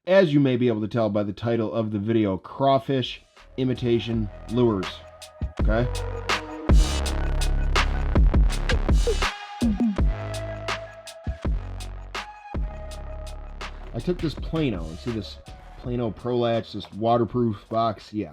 as you may be able to tell by the title of the video, Crawfish Imitation Lures. Okay? I took this Plano, and see this Plano Pro Latch, this waterproof box, yeah.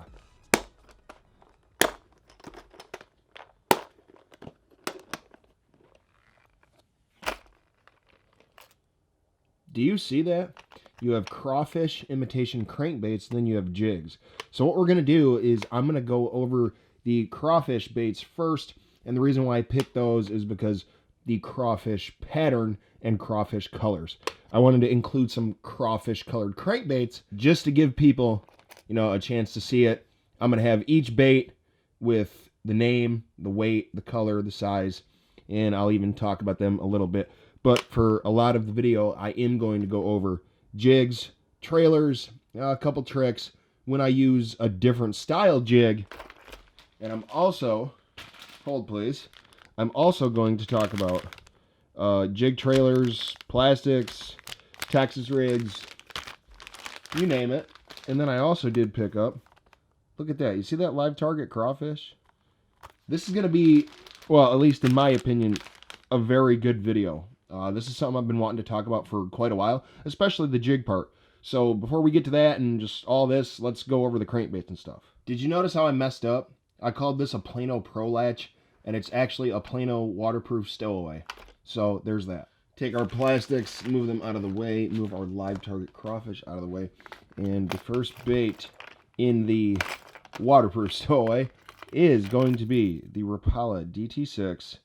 Do you see that? You have Crawfish Imitation Crankbaits, then you have Jigs. So what we're going to do is I'm going to go over the crawfish baits first, and the reason why I picked those is because the crawfish pattern and crawfish colors. I wanted to include some crawfish colored crankbaits just to give people, you know, a chance to see it. I'm going to have each bait with the name, the weight, the color, the size, and I'll even talk about them a little bit. But for a lot of the video, I am going to go over jigs, trailers, a couple tricks, when I use a different style jig. And I'm also, hold please, I'm also going to talk about jig trailers, plastics, Texas rigs, you name it. And then I also did pick up, look at that, you see that live target crawfish? This is going to be, well, at least in my opinion, a very good video. This is something I've been wanting to talk about for quite a while, especially the jig part. So before we get to that and just all this, let's go over the crankbaits and stuff. Did you notice how I messed up? I called this a Plano Pro Latch, and it's actually a Plano waterproof stowaway. So there's that. Take our plastics, move them out of the way, move our live target crawfish out of the way. And the first bait in the waterproof stowaway is going to be the Rapala DT6.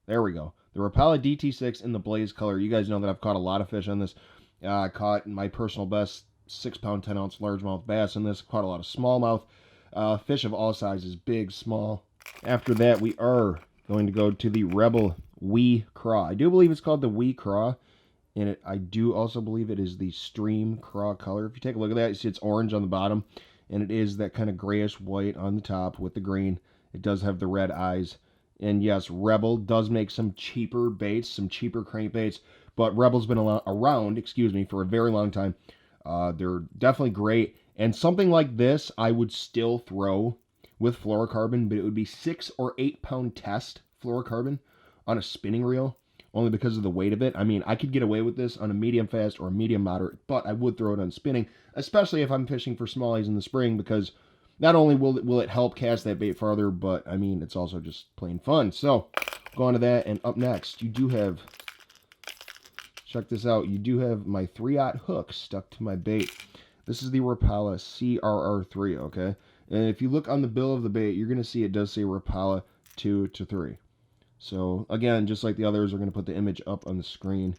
There we go. The Rapala DT6 in the blaze color. You guys know that I've caught a lot of fish on this. I caught my personal best 6-pound, 10-ounce largemouth bass in this. Caught a lot of smallmouth. Fish of all sizes, big, small. After that, we are going to go to the Rebel Wee Craw. I do believe it's called the Wee Craw. And I do also believe it is the Stream Craw color. If you take a look at that, you see it's orange on the bottom. And it is that kind of grayish white on the top with the green. It does have the red eyes. And yes, Rebel does make some cheaper baits, some cheaper crankbaits, but Rebel's been around, for a very long time. They're definitely great. And something like this, I would still throw with fluorocarbon, but it would be 6 or 8 pound test fluorocarbon on a spinning reel, only because of the weight of it. I mean, I could get away with this on a medium fast or a medium moderate, but I would throw it on spinning, especially if I'm fishing for smallies in the spring, because not only will it help cast that bait farther, but, I mean, it's also just plain fun. So, go on to that, and up next, you do have, check this out, you do have my 3/0 hook stuck to my bait. This is the Rapala CRR3, okay? And if you look on the bill of the bait, you're going to see it does say Rapala 2 to 3. So, again, just like the others, we're going to put the image up on the screen.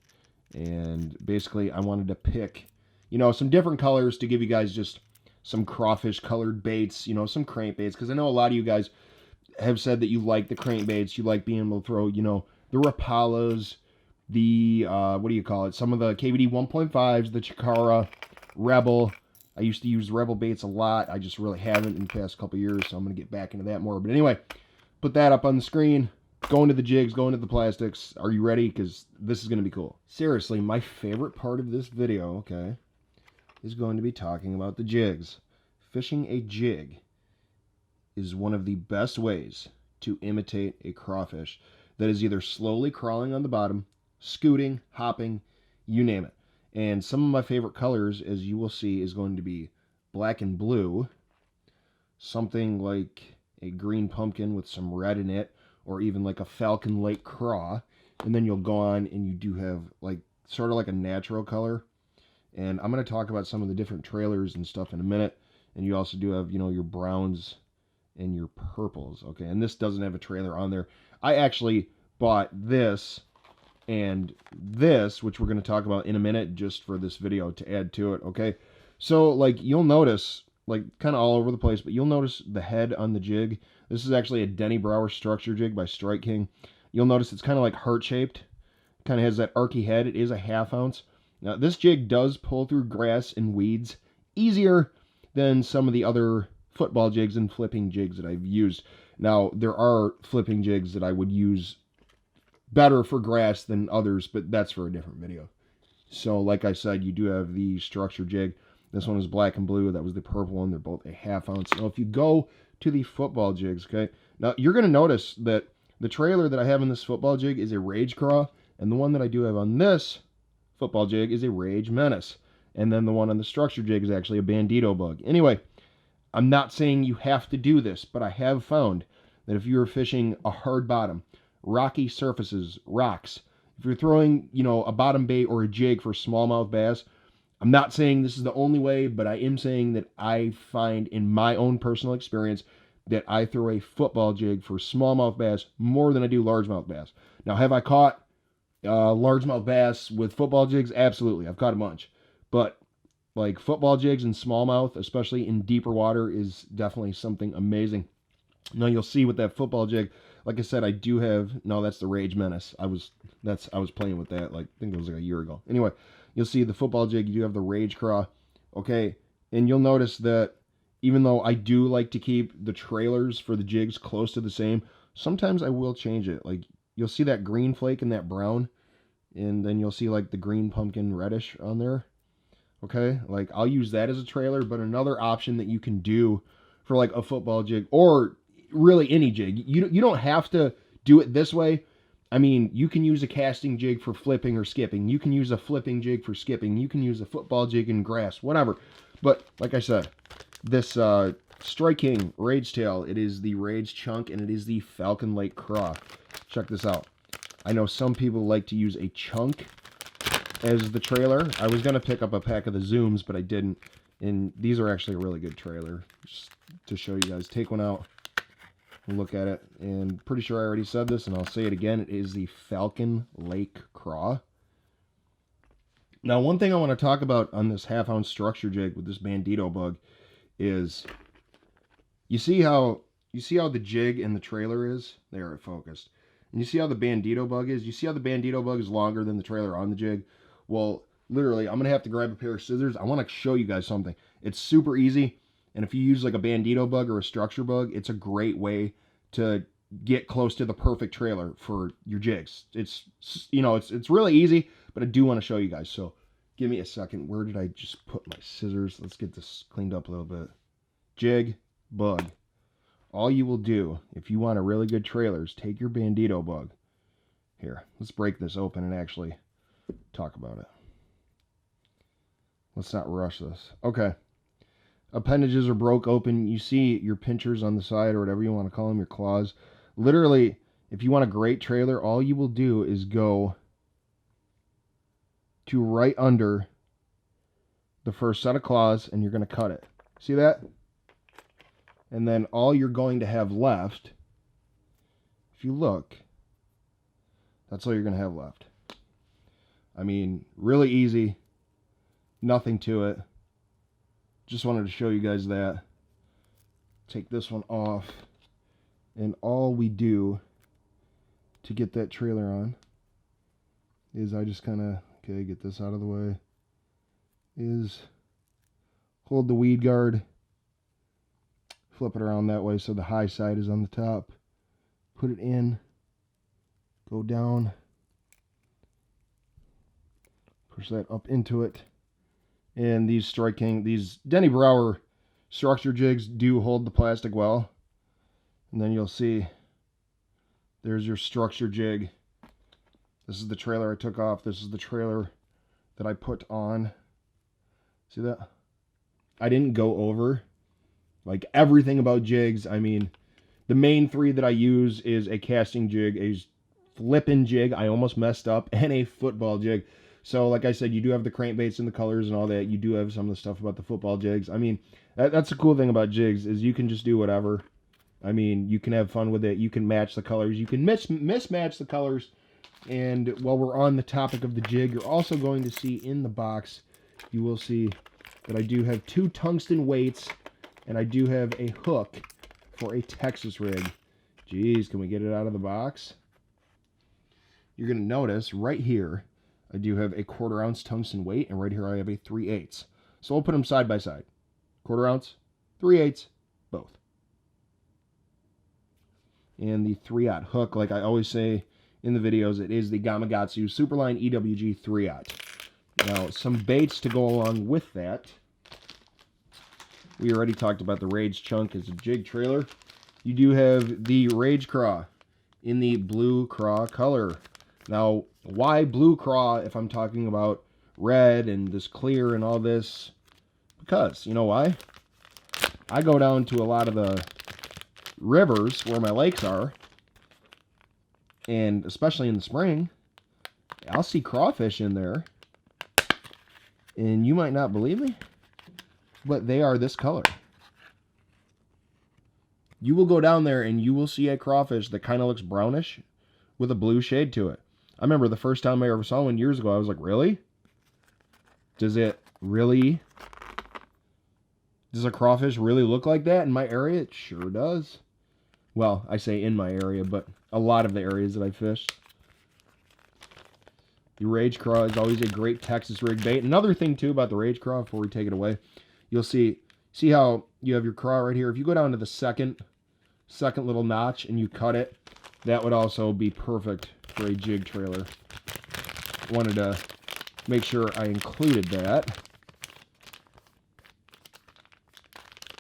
And basically, I wanted to pick, you know, some different colors to give you guys just some crawfish colored baits, you know, some crankbaits, because I know a lot of you guys have said that you like the crankbaits, you like being able to throw, you know, the Rapalas, the, what do you call it, some of the KVD 1.5s, the Chikara, Rebel. I used to use Rebel baits a lot. I just really haven't in the past couple years, so I'm going to get back into that more. But anyway, put that up on the screen. Go into the jigs, go into the plastics. Are you ready? Because this is going to be cool. Seriously, my favorite part of this video, okay, is going to be talking about the jigs. Fishing a jig is one of the best ways to imitate a crawfish that is either slowly crawling on the bottom, scooting, hopping, you name it. And some of my favorite colors, as you will see, is going to be black and blue, something like a green pumpkin with some red in it, or even like a Falcon Lake craw. And then you'll go on and you do have like sort of like a natural color. And I'm going to talk about some of the different trailers and stuff in a minute. And you also do have, you know, your browns and your purples. Okay, and this doesn't have a trailer on there. I actually bought this and this, which we're going to talk about in a minute, just for this video to add to it. Okay, so like you'll notice, like kind of all over the place, but you'll notice the head on the jig. This is actually a Denny Brower structure jig by Strike King. You'll notice it's kind of like heart-shaped. Kind of has that archy head. It is a 1/2 ounce. Now, this jig does pull through grass and weeds easier than some of the other football jigs and flipping jigs that I've used. Now, there are flipping jigs that I would use better for grass than others, but that's for a different video. So like I said, you do have the structure jig. This one is black and blue. That was the purple one. They're both a 1/2 ounce. Now if you go to the football jigs, okay, now you're going to notice that the trailer that I have in this football jig is a Rage Craw, and the one that I do have on this football jig is a Rage Menace. And then the one on the structure jig is actually a Bandito bug. Anyway, I'm not saying you have to do this, but I have found that if you're fishing a hard bottom, rocky surfaces, rocks, if you're throwing, you know, a bottom bait or a jig for smallmouth bass, I'm not saying this is the only way, but I am saying that I find in my own personal experience that I throw a football jig for smallmouth bass more than I do largemouth bass. Now, have I caught largemouth bass with football jigs? Absolutely. I've caught a bunch. But like football jigs and smallmouth, especially in deeper water, is definitely something amazing. Now you'll see with that football jig, like I said, I do have, no, that's the Rage Menace. I was playing with that, like, I think it was like a year ago. Anyway, you'll see the football jig, you do have the Rage Craw. Okay, and you'll notice that even though I do like to keep the trailers for the jigs close to the same, sometimes I will change it. Like, you'll see that green flake and that brown, and then you'll see like the green pumpkin reddish on there. Okay, like I'll use that as a trailer, but another option that you can do for like a football jig or really any jig, you don't have to do it this way. I mean, you can use a casting jig for flipping or skipping. You can use a flipping jig for skipping. You can use a football jig in grass, whatever. But like I said, this Strike King Rage Tail, it is the Rage Chunk and it is the Falcon Lake Craw. Check this out. I know some people like to use a chunk as the trailer. I was going to pick up a pack of the Zooms, but I didn't. And these are actually a really good trailer. Just to show you guys. Take one out and look at it. And pretty sure I already said this, and I'll say it again. It is the Falcon Lake Craw. Now, one thing I want to talk about on this 1/2 ounce structure jig with this Bandito bug is you see how the jig and the trailer is? There, it focused. And you see how the Bandito bug is? You see how the Bandito bug is longer than the trailer on the jig? Well, literally, I'm going to have to grab a pair of scissors. I want to show you guys something. It's super easy. And if you use like a Bandito bug or a structure bug, it's a great way to get close to the perfect trailer for your jigs. It's, you know, it's really easy, but I do want to show you guys. So give me a second. Where did I just put my scissors? Let's get this cleaned up a little bit. Jig, bug. All you will do, if you want a really good trailer, is take your Bandito bug. Here, let's break this open and actually talk about it. Let's not rush this. Okay. Appendages are broke open. You see your pinchers on the side or whatever you want to call them, your claws. Literally, if you want a great trailer, all you will do is go to right under the first set of claws and you're going to cut it. See that? And then all you're going to have left, if you look, that's all you're going to have left. I mean, really easy. Nothing to it. Just wanted to show you guys that. Take this one off. And all we do to get that trailer on is I just kind of, okay, get this out of the way, is hold the weed guard, flip it around that way so the high side is on the top, put it in, go down, push that up into it. And these Strike King, these Denny Brower structure jigs do hold the plastic well. And then you'll see there's your structure jig. This is the trailer I took off. This is the trailer that I put on. See that? I didn't go over like everything about jigs. I mean, the main three that I use is a casting jig, a flipping jig, I almost messed up, and a football jig. So, like I said, you do have the crankbaits and the colors and all that. You do have some of the stuff about the football jigs. I mean, that's the cool thing about jigs is you can just do whatever. I mean, you can have fun with it. You can match the colors. You can mismatch the colors. And while we're on the topic of the jig, you're also going to see in the box, you will see that I do have 2 tungsten weights, and I do have a hook for a Texas rig. Jeez, can we get it out of the box? You're going to notice right here, I do have a 1/4 ounce tungsten weight, and right here I have a 3/8. So I'll put them side by side. 1/4 ounce, 3/8, both. And the 3/0 hook, like I always say in the videos, it is the Gamakatsu Superline EWG 3/0. Now, some baits to go along with that. We already talked about the Rage Chunk as a jig trailer. You do have the Rage Craw in the blue craw color. Now, why blue craw if I'm talking about red and this clear and all this? Because, you know why? I go down to a lot of the rivers where my lakes are, and especially in the spring, I'll see crawfish in there. And you might not believe me, but they are this color. You will go down there and you will see a crawfish that kind of looks brownish with a blue shade to it. I remember the first time I ever saw one years ago, I was like, really? Does a crawfish really look like that in my area? It sure does. Well, I say in my area, but a lot of the areas that I fished. The Rage Craw is always a great Texas rig bait. Another thing, too, about the Rage Craw, before we take it away, you'll see how you have your craw right here. If you go down to the second little notch and you cut it, that would also be perfect for a jig trailer. Wanted to make sure I included that.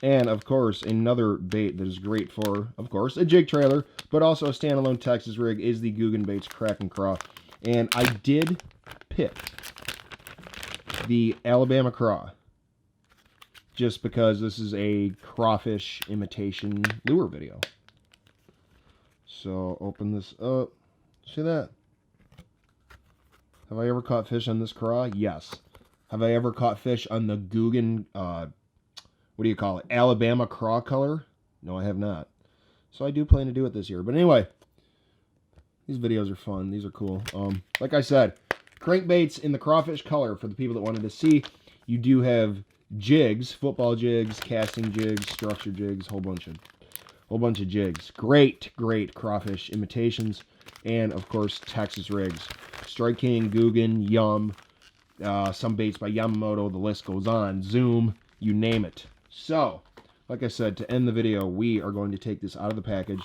And, of course, another bait that is great for, of course, a jig trailer, but also a standalone Texas rig is the Guggen Baits Kraken Craw. And I did pick the Alabama Craw just because this is a crawfish imitation lure video. So, open this up. See that? Have I ever caught fish on this craw? Yes. Have I ever caught fish on the Guggen, what do you call it, Alabama craw color? No, I have not. So I do plan to do it this year. But anyway, these videos are fun. These are cool. Like I said, crankbaits in the crawfish color for the people that wanted to see. You do have jigs, football jigs, casting jigs, structure jigs, whole bunch of jigs. Great crawfish imitations, and of course Texas rigs. Strike King, Guggen, Yum, some baits by Yamamoto. The list goes on. Zoom, you name it. So, like I said, to end the video, we are going to take this out of the package.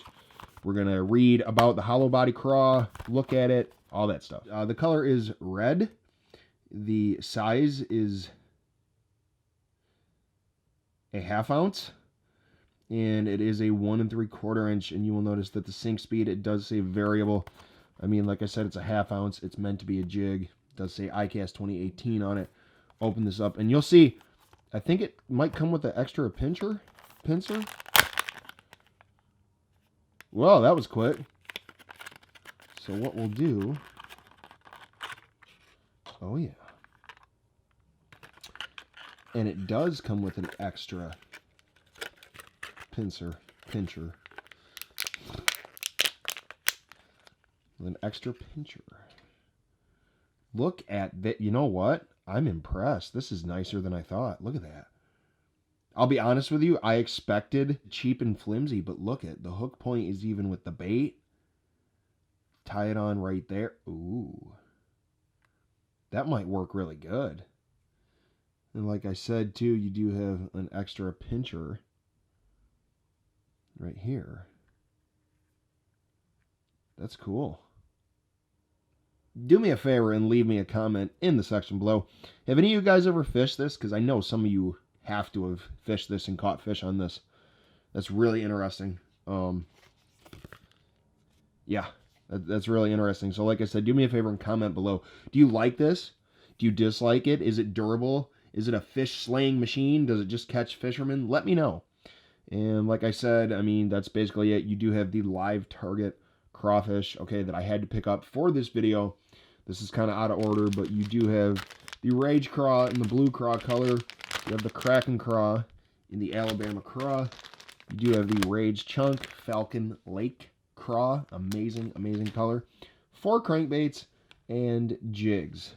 We're going to read about the hollow body craw, look at it, all that stuff. The color is red. The size is a 1/2 ounce. And it is a 1 3/4 inch. And you will notice that the sink speed, it does say variable. I mean, like I said, it's a 1/2 ounce. It's meant to be a jig. It does say ICAST 2018 on it. Open this up and you'll see, I think it might come with an extra pincer. Well, that was quick. So what we'll do... Oh, yeah. And it does come with an extra pincher. With an extra pincher. Look at that. You know what? I'm impressed. This is nicer than I thought. Look at that. I'll be honest with you, I expected cheap and flimsy, but look at the hook point is even with the bait. Tie it on right there. Ooh. That might work really good. And like I said too, you do have an extra pincher right here. That's cool. Do me a favor and leave me a comment in the section below. Have any of you guys ever fished this? Because I know some of you have to have fished this and caught fish on this. That's really interesting. Yeah, that's really interesting. So like I said, do me a favor and comment below. Do you like this? Do you dislike it? Is it durable? Is it a fish slaying machine? Does it just catch fishermen? Let me know. And like I said, I mean, that's basically it. You do have the live target crawfish, okay, that I had to pick up for this video. This is kind of out of order, but you do have the Rage Craw in the blue craw color. You have the Kraken Craw in the Alabama Craw. You do have the Rage Chunk Falcon Lake Craw. Amazing, amazing color. 4 crankbaits and jigs.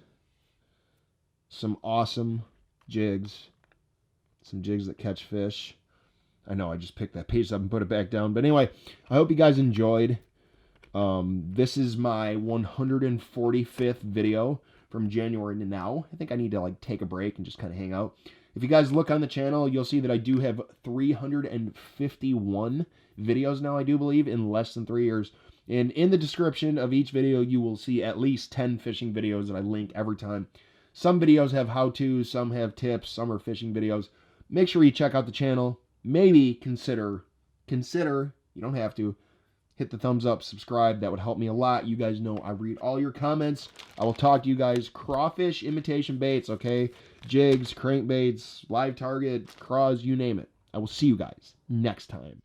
Some awesome jigs. Some jigs that catch fish. I know, I just picked that page up and put it back down. But anyway, I hope you guys enjoyed. This is my 145th video from January to now. I think I need to like take a break and just kind of hang out. If you guys look on the channel, you'll see that I do have 351 videos now, I do believe, in less than 3 years. And in the description of each video, you will see at least 10 fishing videos that I link every time. Some videos have how-tos, some have tips, some are fishing videos. Make sure you check out the channel. Maybe consider, you don't have to, hit the thumbs up, subscribe. That would help me a lot. You guys know I read all your comments. I will talk to you guys. Crawfish imitation baits, okay? Jigs, crankbaits, live target, craws, you name it. I will see you guys next time.